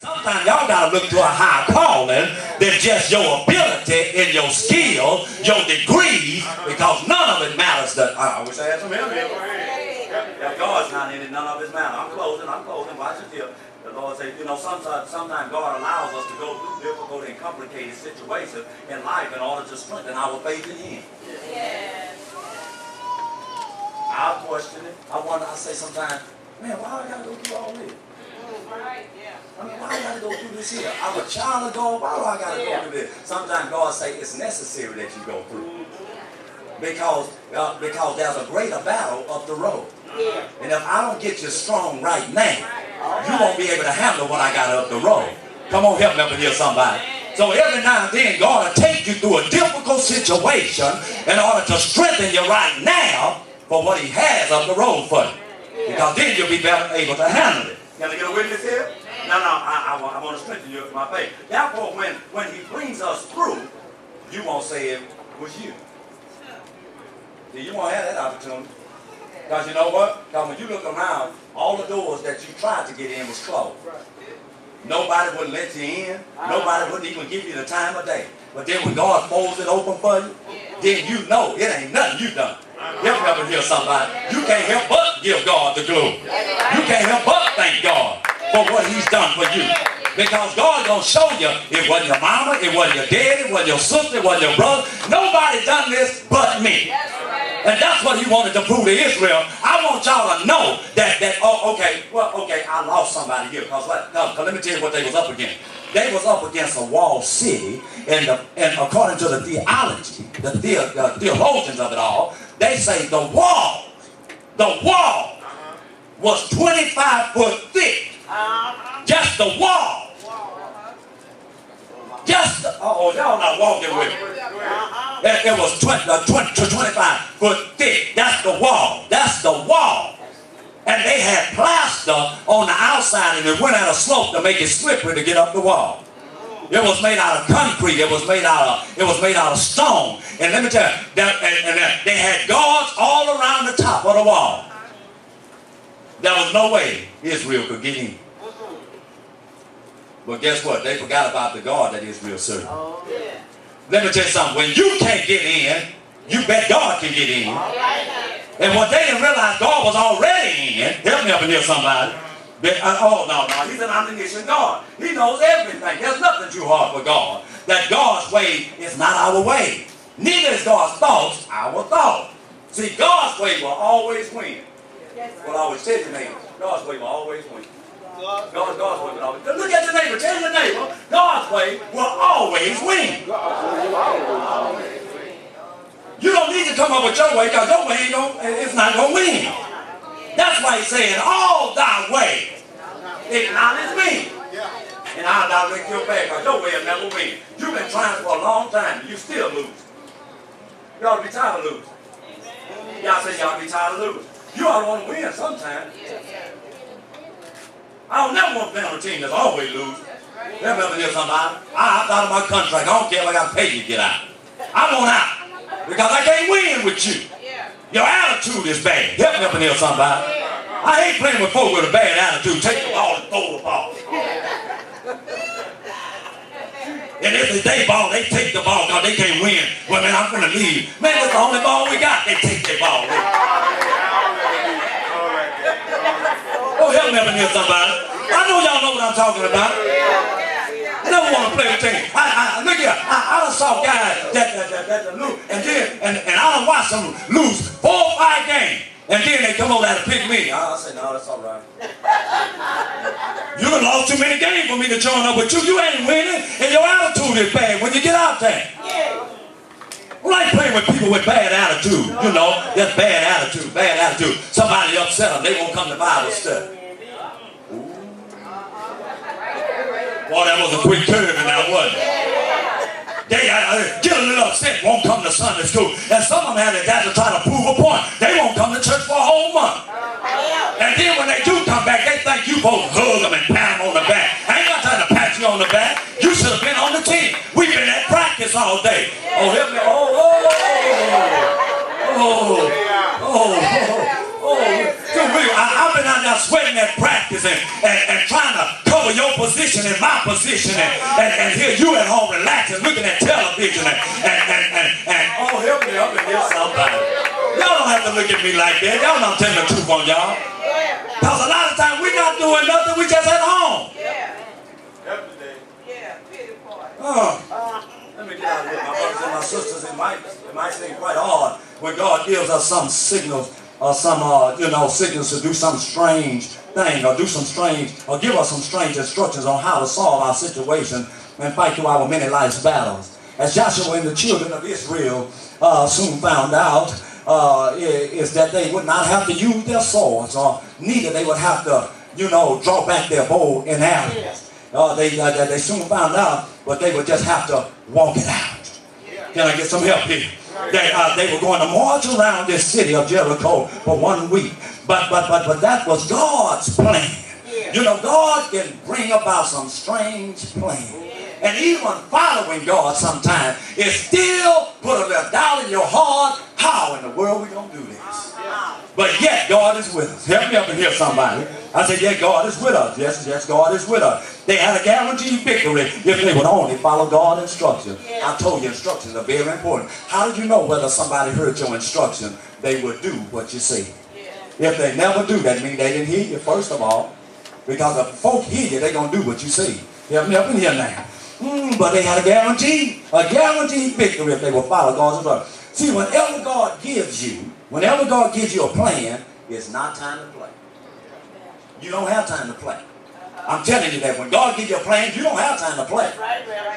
Sometimes y'all got to look to a higher calling than just your ability and your skill, your degree, because none of it matters. I wish I had some help here. If God's not in it, none of it matters. I'm closing. Watch it here. The Lord says, sometimes God allows us to go through difficult and complicated situations in life in order to strengthen our faith in Him. Yes. I'll question it. I say sometimes, man, why I got to go through all this? Right, yeah. I mean, why I gotta go through this here? I'm a child of God. Why do I gotta go through this? Sometimes God say it's necessary that you go through, because there's a greater battle up the road. Yeah. And if I don't get you strong right now, you won't be able to handle what I got up the road. Come on, help me up here, somebody. So every now and then, God will take you through a difficult situation in order to strengthen you right now for what He has up the road for you. Because then you'll be better able to handle it. Can I get a witness here? No, I want to strengthen you in my faith. Therefore, when He brings us through, you won't say it was you. See, you won't have that opportunity. Because you know what? Because when you look around, all the doors that you tried to get in was closed. Nobody would let you in. Nobody wouldn't even give you the time of day. But then when God folds it open for you, then you know it ain't nothing you done. Help me up and hear somebody. You can't help but give God the glory. You can't help but thank God for what He's done for you. Because God's going to show you it wasn't your mama, it wasn't your daddy, it wasn't your sister, it wasn't your brother. Nobody done this but me. And that's what He wanted to prove to Israel. I want y'all to know that I lost somebody here. Because let me tell you what they was up against. They was up against a walled city, and according to the theology, the theologians of it all, they say the wall was 25 foot thick. Just the wall. Y'all not walking with me. It was 20 to 25 foot thick. That's the wall. That's the wall. And they had plaster on the outside, and it went at a slope to make it slippery to get up the wall. It was made out of concrete. It was made out of stone. And let me tell you, they had guards all around the top of the wall. There was no way Israel could get in. But guess what? They forgot about the God that Israel served. Oh, yeah. Let me tell you something. When you can't get in, you bet God can get in. And what they didn't realize, God was already in. Help me up in here, somebody. He's an omniscient God. He knows everything. There's nothing too hard for God. That God's way is not our way. Neither is God's thoughts our thoughts. See, God's way will always win. Well, I always tell your neighbor, God's way will always win. God's way will always win. Look at your neighbor. Tell your neighbor, God's way will always win. You don't need to come up with your way, because your way it's not going to win. That's why He's saying, all thy way, acknowledge me. And I'll direct your path, because your way will never win. You've been trying for a long time, and you still lose. You ought to be tired of losing. Y'all say you ought to be tired of losing. You ought to want to win sometime. I don't never want to play on a team that's always losing. Never hear somebody. I'm out of my contract. I don't care if I got to pay you to get out. I want out. Because I can't win with you. Your attitude is bad. Help me up in here, somebody. I hate playing with folks with a bad attitude. Take the ball and throw the ball. And if they ball, they take the ball because they can't win. Well, man, I'm going to leave. Man, that's the only ball we got. They take their ball. Oh, help me up in here, somebody. I know y'all know what I'm talking about. I never want to play with team. Look here, I done saw guys that lose, and I done watched them lose 4 or 5 games, and then they come over there to pick me. I say, no, that's all right. You done lost too many games for me to join up with you. You ain't winning, and your attitude is bad when you get out there. I like playing with people with bad attitude. You know, just bad attitude. Somebody upset them, they won't come to Bible study. Boy, that was a quick curve in that, wasn't it? They get a little upset, won't come to Sunday school. And some of them have got to try to prove a point. They won't come to church for a whole month. And then when they do come back, they think you both hug them and pat them on the back. I ain't got time to pat you on the back. You should have been on the team. We've been at practice all day. Oh, help me. I've been out there sweating at practice and trying to cover your position in hear you at home relaxing, looking at television and oh, help me hear somebody. Y'all don't have to look at me like that. Y'all not telling the truth on y'all. Because a lot of times we're not doing nothing, we just at home. Let me get out of here, my brothers and my sisters. It might seem quite odd when God gives us some signals or some, signals to do some strange thing or or give us some strange instructions on how to solve our situation and fight through our many life's battles. As Joshua and the children of Israel soon found out, is that they would not have to use their swords, or neither they would have to, draw back their bow and arrows. They soon found out, but they would just have to walk it out. Can I get some help here? They were going to march around this city of Jericho for 1 week. But that was God's plan. God can bring about some strange plans. And even following God sometimes, it still put a little doubt in your heart. How in the world we going to do this? But yet God is with us. Help me up and hear somebody. I said, yeah, God is with us. Yes, God is with us. They had a guaranteed victory if they would only follow God's instructions. I told you instructions are very important. How did you know whether somebody heard your instruction? They would do what you say. If they never do, that means they didn't hear you, first of all. Because if folk hear you, they're going to do what you say. Help me up in here now. But they had a guaranteed victory if they will follow God's instructions. See, whenever God gives you a plan, it's not time to play. You don't have time to play. I'm telling you that when God gives you a plan, you don't have time to play.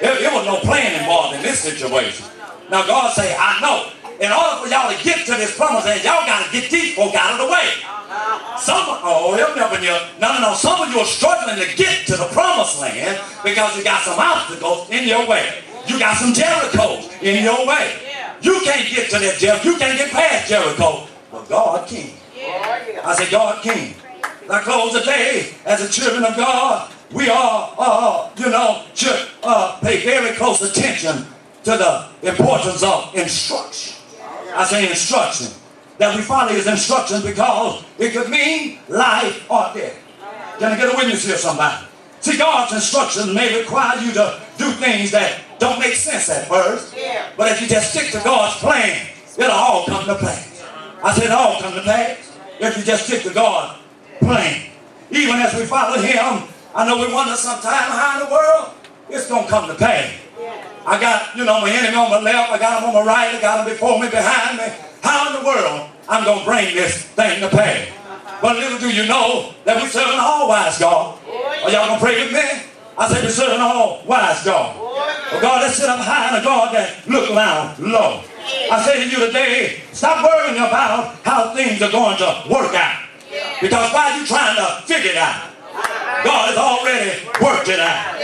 There was no plan involved in this situation. Now God say, I know. In order for y'all to get to this promised land, y'all got to get these folk out of the way. Help me up in here. No. Some of you are struggling to get to the promised land because you got some obstacles in your way. You got some Jerichos in your way. You can't get to that Jericho. You can't get past Jericho. But God can. I said, God can. I close today as the children of God. We are, should pay very close attention to the importance of instruction. I say instruction. That we follow his instructions because it could mean life or death. Can I get a witness here, somebody? See, God's instructions may require you to do things that don't make sense at first. But if you just stick to God's plan, it'll all come to pass. I said it'll all come to pass if you just stick to God's plan. Even as we follow him, I know we wonder sometimes how in the world it's going to come to pass. I got, my enemy on my left, I got him on my right, I got him before me, behind me. How in the world I'm going to bring this thing to pass? But little do you know that we serve an all-wise God. Are y'all going to pray with me? I say we serve an all-wise God. A God that sit up high and a God that look down low. I say to you today, stop worrying about how things are going to work out. Because while you're trying to figure it out, God has already worked it out.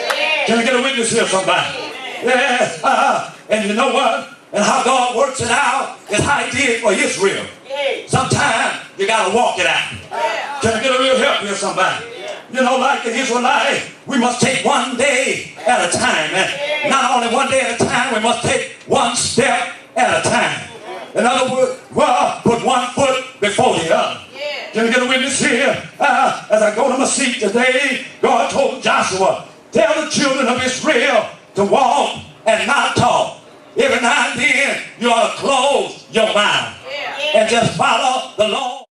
Can I get a witness here, somebody? Yes. And you know what? And how God works it out is how he did for Israel. Sometimes you got to walk it out. Can I get a little help here, somebody? Like the Israelites, we must take one day at a time. And not only one day at a time, we must take one step at a time. In other words, put one foot before the other. Can I get a witness here? As I go to my seat today, God told Joshua, tell the children of Israel to walk and not talk. Every now and then, you ought to close your mouth and just follow the law.